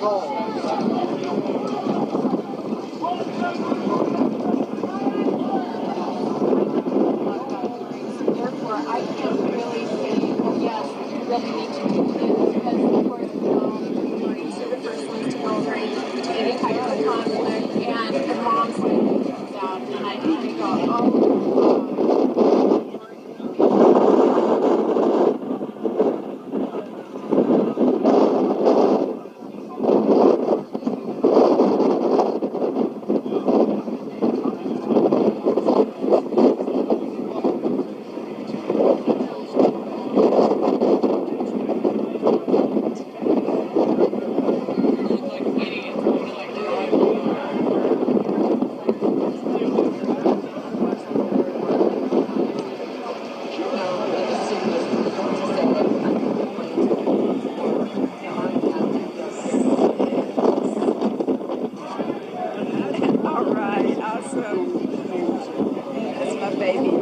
Therefore, I can't really say, well, yes, you really need to do this, because, of course, parties are the first ones to go over any type of conflict, and the mom's like, comes out, and I kind of go, oh, All right, awesome. That's my baby.